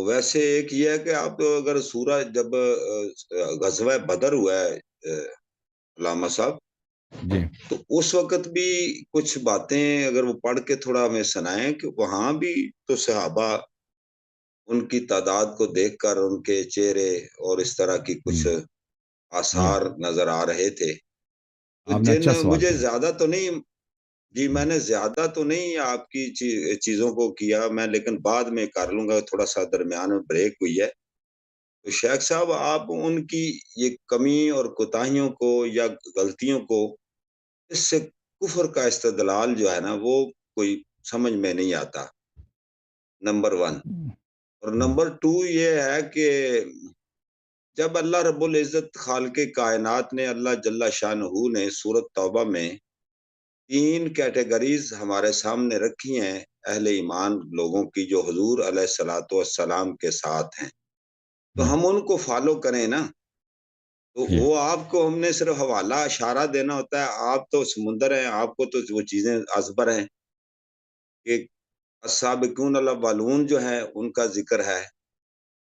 ویسے ایک یہ ہے کہ آپ اگر سورہ جب غزوہ بدر ہوا ہے علامہ صاحب، جی تو اس وقت بھی کچھ باتیں اگر وہ پڑھ کے تھوڑا ہمیں سنائیں کہ وہاں بھی تو صحابہ ان کی تعداد کو دیکھ کر ان کے چہرے اور اس طرح کی کچھ جی آثار نظر آ رہے تھے، تو آپ نے جن اچھا سوال مجھے کیا. زیادہ تو نہیں، جی میں نے زیادہ تو نہیں آپ کی چیزوں کو کیا میں، لیکن بعد میں کر لوں گا، تھوڑا سا درمیان میں بریک ہوئی ہے. تو شیخ صاحب آپ ان کی یہ کمی اور کوتاہیوں کو یا غلطیوں کو، اس سے کفر کا استدلال جو ہے نا وہ کوئی سمجھ میں نہیں آتا، نمبر ون. اور نمبر ٹو یہ ہے کہ جب اللہ رب العزت خالق کائنات نے، اللہ جل شانہ نے سورۃ توبہ میں 3 کیٹیگریز ہمارے سامنے رکھی ہیں اہل ایمان لوگوں کی، جو حضور علیہ الصلوۃ والسلام کے ساتھ ہیں، تو ہم ان کو فالو کریں نا. تو جی وہ آپ کو ہم نے صرف حوالہ اشارہ دینا ہوتا ہے، آپ تو سمندر ہیں، آپ کو تو وہ چیزیں ازبر ہیں کہ السابقون الاولون جو ہے ان کا ذکر ہے،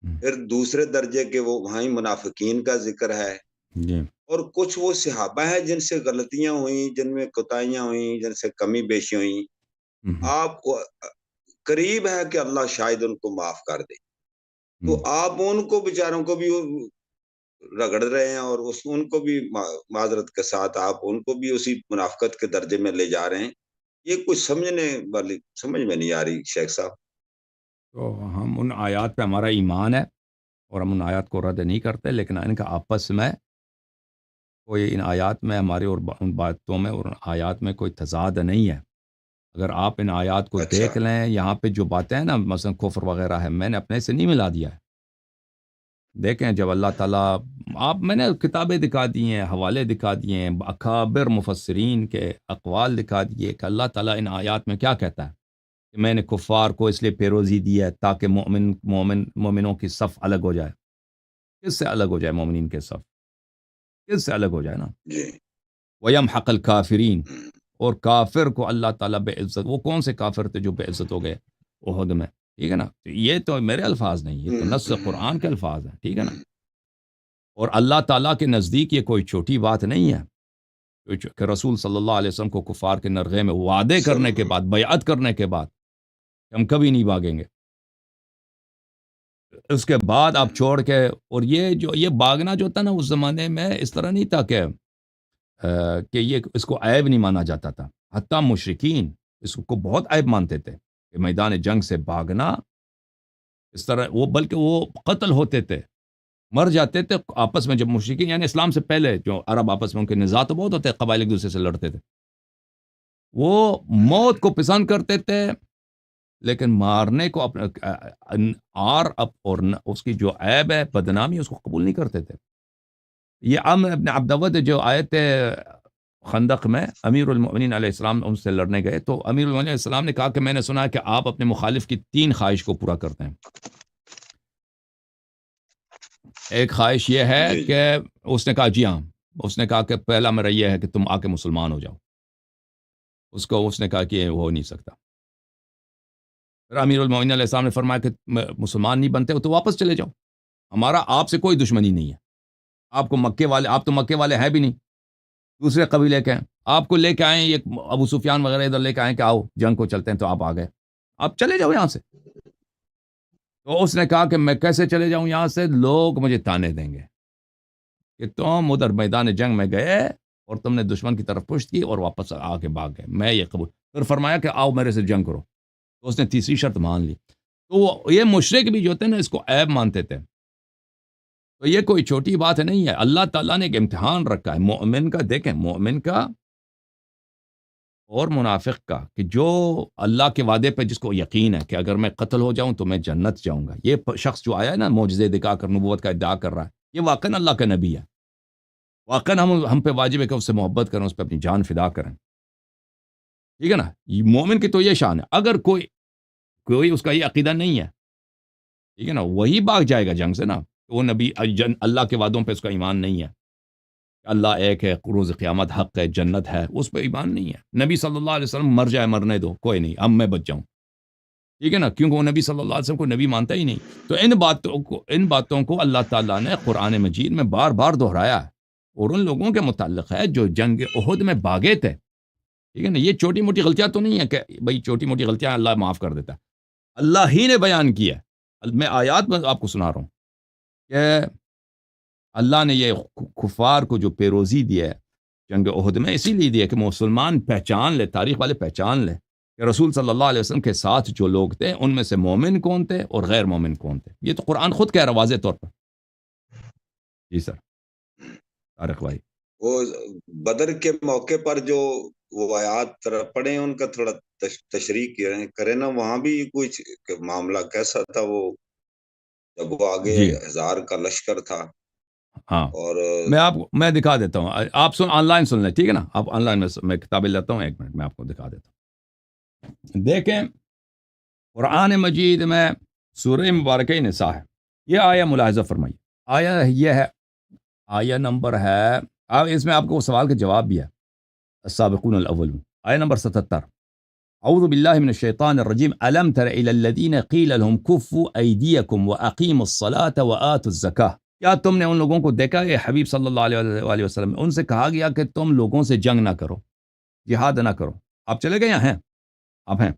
پھر دوسرے درجے کے وہ وہیں منافقین کا ذکر ہے، جی اور کچھ وہ صحابہ ہیں جن سے غلطیاں ہوئیں، جن میں کوتاہیاں ہوئیں، جن سے کمی بیشی ہوئیں. آپ کو قریب ہے کہ اللہ شاید ان کو معاف کر دے، تو آپ ان کو بیچاروں کو بھی رگڑ رہے ہیں، اور ان کو بھی معذرت کے ساتھ آپ ان کو بھی اسی منافقت کے درجے میں لے جا رہے ہیں. یہ کچھ سمجھنے والی سمجھ میں نہیں آ رہی شیخ صاحب. تو ہم ان آیات پہ ہمارا ایمان ہے اور ہم ان آیات کو رد نہیں کرتے، لیکن ان کا آپس میں کوئی ان آیات میں ہماری اور ان باتوں میں اور ان آیات میں کوئی تضاد نہیں ہے. اگر آپ ان آیات کو اچھا، دیکھ لیں، یہاں پہ جو باتیں ہیں نا، مثلا کفر وغیرہ ہے، میں نے اپنے سے نہیں ملا دیا ہے. دیکھیں جب اللہ تعالیٰ، میں نے کتابیں دکھا دی ہیں، حوالے دکھا دیے ہیں، اکابر مفسرین کے اقوال دکھا دیے کہ اللہ تعالیٰ ان آیات میں کیا کہتا ہے کہ میں نے کفار کو اس لیے پیروزی دی ہے تاکہ مومنوں کی صف الگ ہو جائے. کس سے الگ ہو جائے؟ مومنین کے صف کس سے الگ ہو جائے نا. جی، وَيَمْحَقَ الْكَافِرِينَ، ہم، اور کافر کو اللہ تعالیٰ بے عزت. وہ کون سے کافر تھے جو بے عزت ہو گئے احد میں؟ ٹھیک ہے نا. تو یہ تو میرے الفاظ نہیں، یہ تو ہم، نص قرآن کے الفاظ ہیں. ٹھیک ہے نا. ہم، اور اللہ تعالیٰ کے نزدیک یہ کوئی چھوٹی بات نہیں ہے کہ رسول صلی اللہ علیہ وسلم کو کفار کے نرغے میں وعدے کرنے کے بعد، بیعت کرنے کے بعد کہ ہم کبھی نہیں بھاگیں گے، اس کے بعد آپ چھوڑ کے. اور یہ بھاگنا جو تھا نا اس زمانے میں اس طرح نہیں تھا کہ یہ اس کو عیب نہیں مانا جاتا تھا. حتیٰ مشرکین اس کو بہت عیب مانتے تھے کہ میدان جنگ سے بھاگنا اس طرح، وہ بلکہ وہ قتل ہوتے تھے، مر جاتے تھے آپس میں. جب مشرکین یعنی اسلام سے پہلے جو عرب آپس میں ان کے نزاع تو بہت ہوتے، قبائل ایک دوسرے سے لڑتے تھے، وہ موت کو پسند کرتے تھے، لیکن مارنے کو اپنا اور اس کی جو عیب ہے، بدنامی، اس کو قبول نہیں کرتے تھے. یہ عمرو ابن عبدود جو آئے تھے خندق میں، امیر المؤمنین علیہ السلام ان سے لڑنے گئے، تو امیر المؤمنین علیہ السلام نے کہا کہ میں نے سنا ہے کہ آپ اپنے مخالف کی 3 خواہش کو پورا کرتے ہیں. ایک خواہش یہ ہے جی، کہ اس نے کہا جی ہاں، اس نے کہا کہ پہلا میرا یہ ہے کہ تم آ کے مسلمان ہو جاؤ. اس نے کہا کہ یہ ہو نہیں سکتا. پھر امیر المؤمنین علیہ السلام نے فرمایا کہ مسلمان نہیں بنتے ہو تو واپس چلے جاؤ، ہمارا آپ سے کوئی دشمنی نہیں ہے. آپ تو مکے والے ہیں بھی نہیں، دوسرے قبیلے کے ہیں. آپ کو لے کے آئیں، یہ ابو سفیان وغیرہ ادھر لے کے آئیں کہ آؤ جنگ کو چلتے ہیں، تو آپ آ گئے، آپ چلے جاؤ یہاں سے. تو اس نے کہا کہ میں کیسے چلے جاؤں یہاں سے، لوگ مجھے تانے دیں گے کہ تم ادھر میدان جنگ میں گئے اور تم نے دشمن کی طرف پشت کی اور واپس آ کے بھاگ گئے. میں یہ قبول. پھر فرمایا کہ آؤ میرے سے جنگ کرو، تو اس نے تیسری شرط مان لی. تو یہ مشرک بھی جو تھے نا، اس کو عیب مانتے تھے. تو یہ کوئی چھوٹی بات نہیں ہے. اللہ تعالیٰ نے ایک امتحان رکھا ہے مومن کا. دیکھیں مومن کا اور منافق کا، کہ جو اللہ کے وعدے پہ جس کو یقین ہے کہ اگر میں قتل ہو جاؤں تو میں جنت جاؤں گا. یہ شخص جو آیا ہے نا معجزے دکھا کر نبوت کا ادعا کر رہا ہے، یہ واقعاً اللہ کا نبی ہے. واقعاً ہم پہ واجب ہے کہ اس سے محبت کریں، اس پہ اپنی جان فدا کریں. ٹھیک ہے نا. مومن کی تو یہ شان ہے. اگر کوئی اس کا یہ عقیدہ نہیں ہے، ٹھیک ہے نا، وہی بھاگ جائے گا جنگ سے نا. وہ نبی اللہ کے وعدوں پہ اس کا ایمان نہیں ہے، اللہ ایک ہے، روز قیامت حق ہے، جنت ہے، اس پہ ایمان نہیں ہے. نبی صلی اللہ علیہ وسلم مر جائے مرنے دو، کوئی نہیں، اب میں بچ جاؤں. ٹھیک ہے نا، کیونکہ وہ نبی صلی اللہ علیہ وسلم کو نبی مانتا ہی نہیں. تو ان باتوں کو اللہ تعالیٰ نے قرآن مجید میں بار بار دہرایا ہے، اور ان لوگوں کے متعلق ہے جو جنگ احد میں بھاگے تھے. ٹھیک ہے نا، یہ چھوٹی موٹی غلطیاں تو نہیں ہے کہ بھائی چھوٹی موٹی غلطیاں اللہ معاف کر دیتا ہے. اللہ ہی نے بیان کیا ہے. میں آیات میں آپ کو سنا رہا ہوں کہ اللہ نے یہ کفار کو جو پیروزی دی ہے جنگ احد میں اسی لیے دیا کہ مسلمان پہچان لے، تاریخ والے پہچان لے کہ رسول صلی اللہ علیہ وسلم کے ساتھ جو لوگ تھے ان میں سے مومن کون تھے اور غیر مومن کون تھے. یہ تو قرآن خود کہہ رہا واضح طور پر. جی سر طارق بھائی. وہ بدر کے موقع پر جو وہ آیات پڑھے ان کا تھوڑا تشریح کرے نا، وہاں بھی کچھ معاملہ کیسا تھا وہ جب وہ آگے جی 1000 کا لشکر تھا ہاں، اور میں دکھا دیتا ہوں. آپ آن لائن سن لیں، ٹھیک ہے نا. آپ آن لائن میں کتابیں لیتا ہوں، 1 منٹ میں آپ کو دکھا دیتا ہوں. دیکھیں قرآن مجید میں سورہ مبارکہ نساء ہے. یہ آیہ ملاحظہ فرمائیے. آیہ یہ ہے، آیہ نمبر ہے، اس میں آپ کو سوال کا جواب بھی ہے. السابقون الاولون، آیہ نمبر 77. اعوذ باللہ من الشیطان الرجیم الم تر الی الذین قیل لهم کفوا ایدیکم واقیموا الصلاة وآتوا الزکاة. کیا تم نے ان لوگوں کو دیکھا اے حبیب صلی اللہ علیہ وآلہ وسلم، ان سے کہا گیا کہ تم لوگوں سے جنگ نہ کرو، جہاد نہ کرو. آپ چلے گئے ہیں؟ آپ ہیں؟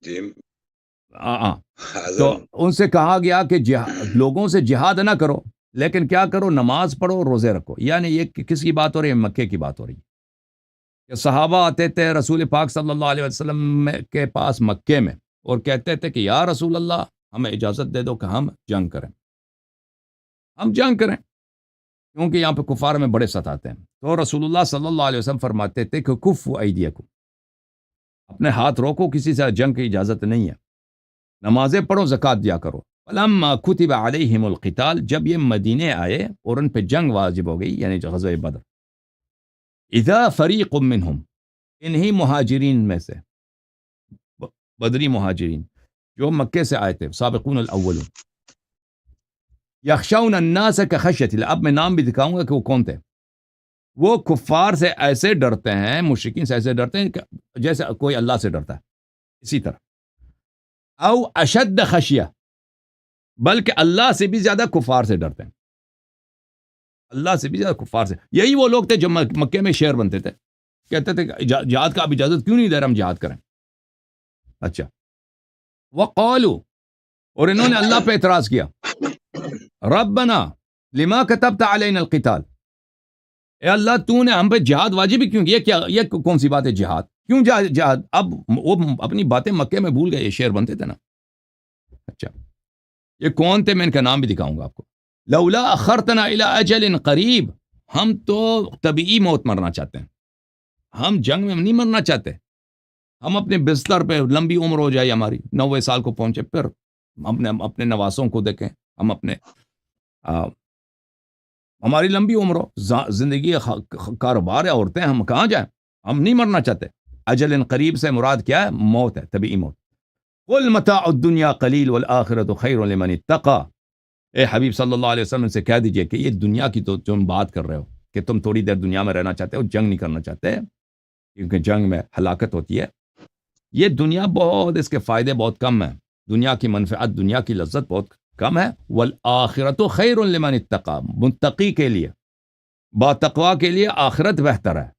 جی ہاں. تو حضر ان سے کہا گیا کہ لوگوں سے جہاد نہ کرو، لیکن کیا کرو؟ نماز پڑھو، روزے رکھو. یعنی یہ کس کی بات ہو رہی ہے؟ مکے کی بات ہو رہی ہے کہ صحابہ آتے تھے رسول پاک صلی اللہ علیہ وسلم کے پاس مکے میں اور کہتے تھے کہ یا رسول اللہ ہمیں اجازت دے دو کہ ہم جنگ کریں، ہم جنگ کریں، کیونکہ یہاں پہ کفار میں بڑے ستاتے ہیں. تو رسول اللہ صلی اللہ علیہ وسلم فرماتے تھے کہ کفوا ایدیکم، اپنے ہاتھ روکو، کسی سے جنگ کی اجازت نہیں ہے، نمازیں پڑھو، زکوٰۃ دیا کرو. فلما کتب علیہم القتال، جب یہ مدینے آئے اور ان پہ جنگ واجب ہو گئی، یعنی غزوہ بدر، اذا فریق منہم، انہی مہاجرین میں سے، بدری مہاجرین جو مکے سے آئے تھے، سابقون الاولون، یخشون الناس کخشیۃ اللہ. اب میں نام بھی دکھاؤں گا کہ وہ کون تھے. وہ کفار سے ایسے ڈرتے ہیں، مشرکین سے ایسے ڈرتے ہیں کہ جیسے کوئی اللہ سے ڈرتا ہے، اسی طرح. او اشد خشیہ، بلکہ اللہ سے بھی زیادہ کفار سے ڈرتے ہیں، اللہ سے بھی زیادہ کفار سے. یہی وہ لوگ تھے جو مکے میں شیر بنتے تھے، کہتے تھے کہ جہاد کا اب اجازت کیوں نہیں دے رہے، ہم جہاد کریں. اچھا، وقالوا، اور انہوں نے اللہ پہ اعتراض کیا، ربنا لما كتبت علینا القتال، اے اللہ تو نے ہم پہ جہاد واجب ہی کیوں کیا؟ یہ کون سی بات ہے جہاد؟ کیوں جہاد؟ اب وہ اپنی باتیں مکے میں بھول گئے، یہ شعر بنتے تھے نا. اچھا، یہ کون تھے؟ میں ان کا نام بھی دکھاؤں گا آپ کو. لولا اخرتنا الى اجل قریب، ہم تو طبیعی موت مرنا چاہتے ہیں، ہم جنگ میں نہیں مرنا چاہتے. ہم اپنے بستر پہ لمبی عمر ہو جائے ہماری، 90 سال کو پہنچے، پھر ہم اپنے نواسوں کو دیکھیں، ہم اپنے ہماری لمبی عمر ہو، زندگی کاروبار ہے، عورتیں، ہم کہاں جائیں؟ ہم نہیں مرنا چاہتے. اجل قریب سے مراد کیا ہے؟ موت ہے، طبیعی موت. قل متاع الدنیا قلیل والآخرۃ خیر لمن اتقى، اے حبیب صلی اللہ علیہ وسلم سے کہہ دیجئے کہ یہ دنیا کی تو تم بات کر رہے ہو کہ تم تھوڑی دیر دنیا میں رہنا چاہتے ہو، جنگ نہیں کرنا چاہتے، کیونکہ جنگ میں ہلاکت ہوتی ہے. یہ دنیا بہت، اس کے فائدے بہت کم ہیں، دنیا کی منفعت، دنیا کی لذت بہت کم ہے. والآخرۃ خیر لمن اتقى، متقی کے لیے، با تقوا کے لیے آخرت بہتر ہے.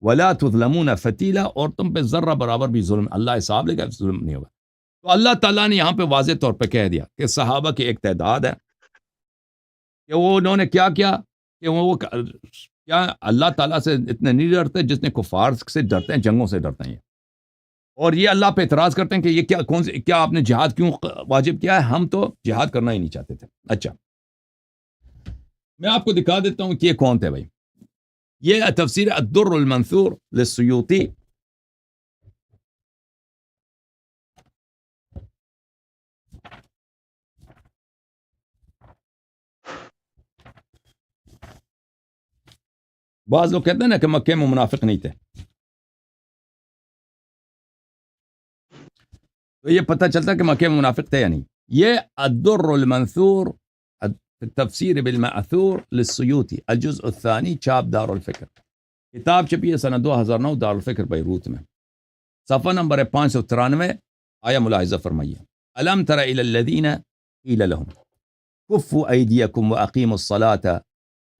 ولا تظلمون فتیلا، اور تم پہ ذرہ برابر بھی ظلم، اللہ حساب لے گا، ظلم نہیں ہوگا. تو اللہ تعالیٰ نے یہاں پہ واضح طور پہ کہہ دیا کہ صحابہ کی ایک تعداد ہے کہ وہ انہوں نے کیا کیا کہ وہ کیا اللہ تعالیٰ سے اتنے نہیں ڈرتے جتنے کفار سے ڈرتے ہیں، جنگوں سے ڈرتے ہیں. اور یہ اللہ پہ اعتراض کرتے ہیں کہ یہ کیا آپ نے جہاد کیوں واجب کیا ہے؟ ہم تو جہاد کرنا ہی نہیں چاہتے تھے. اچھا، میں آپ کو دکھا دیتا ہوں کہ یہ کون تھے بھائی. یہ تفسیر الدر المنثور للسیوطی، بعض لوگ کہتے ہیں نا کہ مکے میں منافق نہیں تھے، تو یہ پتہ چلتا کہ مکے میں منافق تھے یا نہیں. یہ الدر المنثور تفسیر بالمأثور للسیوطی، الجزء الثانی، چاپ دار الفکر، کتاب چھپی ہے سنہ 2009 دار الفکر بیروت میں، صفحہ نمبر ہے 593 آیا ملاحظہ فرمائیے. الم تر الی الذین قیل لهم کفوا ایدیکم واقیموا الصلاة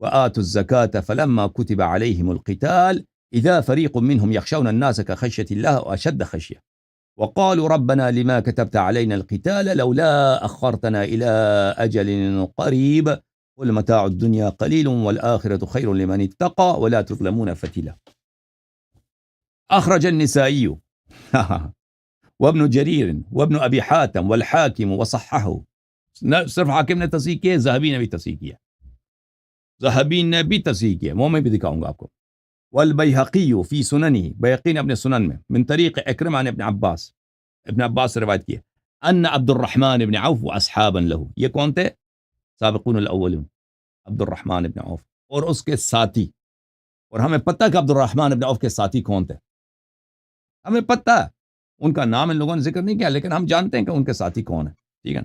وآتوا الزکاة فلما كتب عليهم القتال اذا فریق منهم یخشون الناس كخشیة الله واشد خشیة وقالوا ربنا لما كتبت علينا القتال لولا أخرتنا إلى أجل قريب قل متاع الدنيا قليل والآخرة خير لمن اتقى ولا تظلمون فتيلا. أخرج النسائي وابن جرير وابن أبي حاتم والحاكم وصححه. صرف حاکم نے تصحیح کی ہے، ذہبی نے بھی تصحیح کیا، ذہبی نے بھی تصحیح کیا، وہ میں بھی دکھاؤں گا آپ کو. والبیہقی فی سننہ، بیہقی نے اپنے سنن میں من طریق اکرمہ عن ابن عباس سے روایت کی ہے ان عبد الرحمن ابن عوف واصحابا له. یہ کون تھے؟ سابقون الاولون، عبد الرحمن ابن عوف اور اس کے ساتھی. اور ہمیں پتہ کہ عبد الرحمن ابن عوف کے ساتھی کون تھے، ہمیں پتہ ہے. ان کا نام ان لوگوں نے ذکر نہیں کیا، لیکن ہم جانتے ہیں کہ ان کے ساتھی کون ہیں. ٹھیک ہے.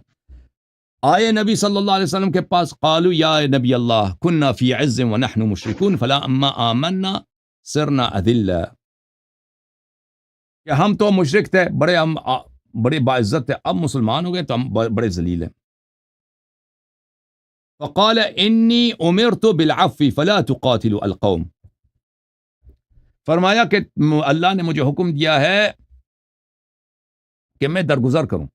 آئے نبی صلی اللہ علیہ وسلم کے پاس، قالوا یا نبی اللہ كنا فی عز ونحن مشرکون فلما آمنا صرنا اذلہ، کہ ہم تو مشرک تھے، بڑے باعزت تھے، اب مسلمان ہو گئے تو ہم بڑے ذلیل ہیں. فقال انی امرت بالعفو فلا تقاتلوا القوم، فرمایا کہ اللہ نے مجھے حکم دیا ہے کہ میں درگزر کروں.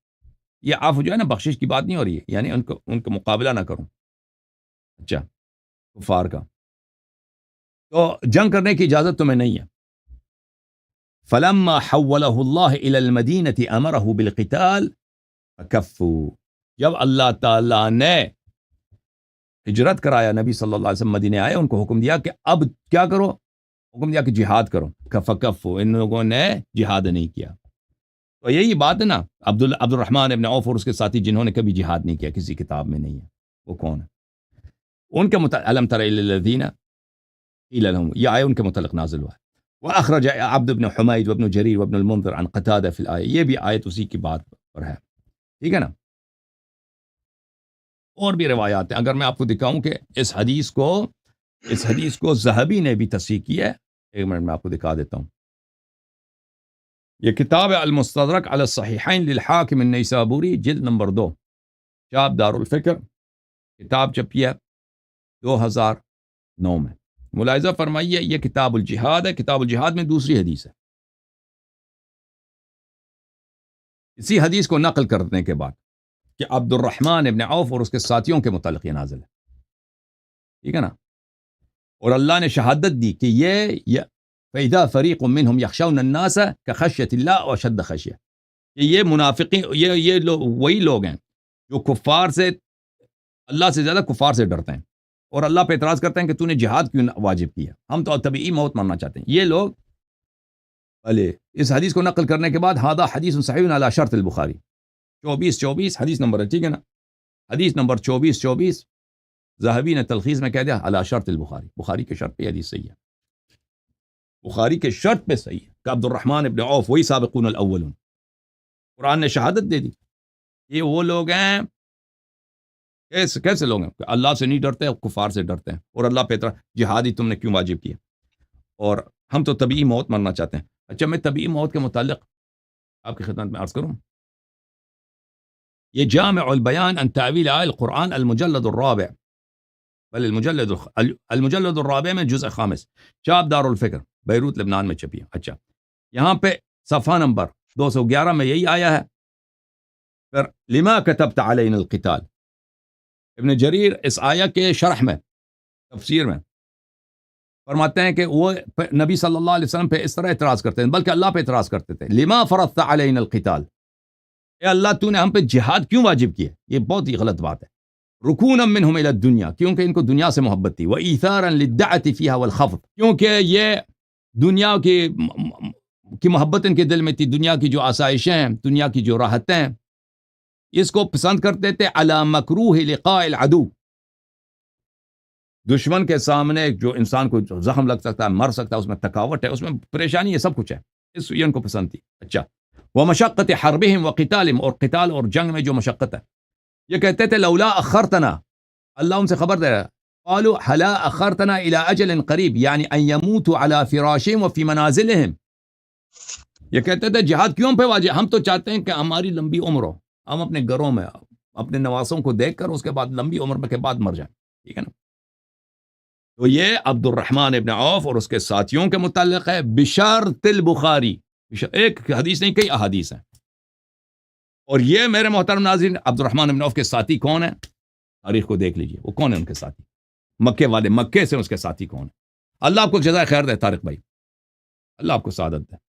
یہ عفو جو ہے نا بخشش کی بات نہیں ہو رہی ہے، یعنی ان کا مقابلہ نہ کروں. اچھا، کفار کا تو جنگ کرنے کی اجازت تمہیں نہیں ہے. فلما حوله اللہ الى المدینہ امرہ بالقتال فکفوا، جب اللہ تعالیٰ نے ہجرت کرایا نبی صلی اللہ علیہ وسلم مدینے آئے، ان کو حکم دیا کہ اب کیا کرو، حکم دیا کہ جہاد کرو. فکفوا، ان لوگوں نے جہاد نہیں کیا. تو یہی بات ہے نا، عبد الرحمن ابن عوف اور اس کے ساتھی جنہوں نے کبھی جہاد نہیں کیا، کسی کتاب میں نہیں ہے، وہ کون ہے؟ ان کے متعلق الم تر الی الذین قیل لهم، یہ آیہ ان کے متعلق نازل ہوا ہے. واخرج عبد بن حمید وابن جریر وابن المنذر عن قتادہ فی الآیہ، یہ بھی آیت اسی کی بات پر ہے. ٹھیک ہے نا. اور بھی روایات ہیں، اگر میں آپ کو دکھاؤں کہ اس حدیث کو ذہبی نے بھی تصحیح کی ہے. ایک منٹ میں آپ کو دکھا دیتا ہوں. یہ کتاب المستدرک علی الصحیحین للحاکم النیسابوری، جلد نمبر 2، چاپ دار الفکر، کتاب چھپی ہے 2009 میں. ملاحظہ فرمائیے، یہ کتاب الجہاد ہے. کتاب الجہاد میں دوسری حدیث ہے. اسی حدیث کو نقل کرنے کے بعد کہ عبد الرحمن ابن عوف اور اس کے ساتھیوں کے متعلق یہ نازل ہے. ٹھیک ہے نا. اور اللہ نے شہادت دی کہ یہ فَإِذَا فَرِيقٌ مِّنْهُمْ يَخْشَوْنَ النَّاسَ كَخَشْيَةِ اللَّهِ وَأَشَدَّ خَشْيَةً، کہ یہ منافقین، یہ لوگ وہی لوگ ہیں جو کفار سے، اللہ سے زیادہ کفار سے ڈرتے ہیں، اور اللہ پہ اعتراض کرتے ہیں کہ تو نے جہاد کیوں واجب کیا، ہم تو طبیعی موت مرنا چاہتے ہیں. یہ لوگ بھلے اس حدیث کو نقل کرنے کے بعد ھذا حدیث صحیح علی شرط البخاری، 24 حدیث نمبر ہے. ٹھیک ہے نا. حدیث نمبر 24 ذہبی نے تلخیص میں کہہ دیا علی شرط البخاری، بخاری کے شرط پہ حدیث صحیح ہے، بخاری کے شرط پہ صحیح ہے کہ عبد الرحمن ابن عوف وہی سابقون الاولون. قرآن نے شہادت دے دی. یہ وہ لوگ ہیں، کیسے لوگ ہیں کہ اللہ سے نہیں ڈرتے، کفار سے ڈرتے ہیں، اور اللہ پہ اعتراض، جہاد ہی تم نے کیوں واجب کیا، اور ہم تو طبیعی موت مرنا چاہتے ہیں. اچھا، میں طبیعی موت کے متعلق آپ کی خدمت میں عرض کروں. یہ جامع البیان عن تعویل آیات القرآن المجلد الرابع، بل المجلد الرابع میں جزء 5، چاپ دار الفکر، بیروت لبنان میں چھپی ہے. اچھا، یہاں پہ صفحہ نمبر 211 میں یہی آیا ہے. پھر لما کتبت علینا القتال، ابن جریر اس آیہ کے شرح میں، تفسیر میں فرماتے ہیں کہ وہ نبی صلی اللہ علیہ وسلم پہ اس طرح اعتراض کرتے ہیں، بلکہ اللہ پہ اعتراض کرتے تھے. لما فرضت علینا القتال، اے اللہ تو نے ہم پہ جہاد کیوں واجب کیا؟ یہ بہت ہی غلط بات ہے. رکونا منہم الی الدنیا، کیونکہ ان کو دنیا سے محبت تھی. وایثارا للدعوۃ فیہا والخفض، کیونکہ یہ دنیا کی محبت ان کے دل میں تھی، دنیا کی جو آسائشیں ہیں، دنیا کی جو راحتیں ہیں، اس کو پسند کرتے تھے. علی مکروہ لقاء العدو، دشمن کے سامنے جو انسان کو زخم لگ سکتا ہے، مر سکتا ہے، اس میں تکاوٹ ہے، اس میں پریشانی ہے، سب کچھ ہے، اس یہ ان کو پسند تھی. اچھا، ومشقت حربہم وقتالہم، اور قتال اور جنگ میں جو مشقت ہے. یہ کہتے تھے لولا اخرتنا، اللہ ان سے خبر دے رہا ہے، قالوا حلا اخرتنا الى اجل قریب، یعنی ان يموتوا على فراشهم وفي منازلهم، یہ کہتے تھے جہاد کیوں پہ واجب؟ ہم تو چاہتے ہیں کہ ہماری لمبی عمر ہو، ہم اپنے گھروں میں اپنے نواسوں کو دیکھ کر اس کے بعد لمبی عمر کے بعد مر جائیں، ٹھیک ہے نا؟ تو یہ عبد الرحمن ابن عوف اور اس کے ساتھیوں کے متعلق ہے، بشرط البخاری، ایک حدیث نہیں کئی احادیث ہیں۔ اور یہ میرے محترم ناظرین، عبد الرحمن ابن عوف کے ساتھی کون ہیں؟ تاریخ کو دیکھ لیجئے، وہ کون ہیں ان کے ساتھی؟ مکے والے، مکے سے اس کے ساتھی کون ہیں؟ اللہ آپ کو جزائے خیر دے طارق بھائی، اللہ آپ کو سعادت دے۔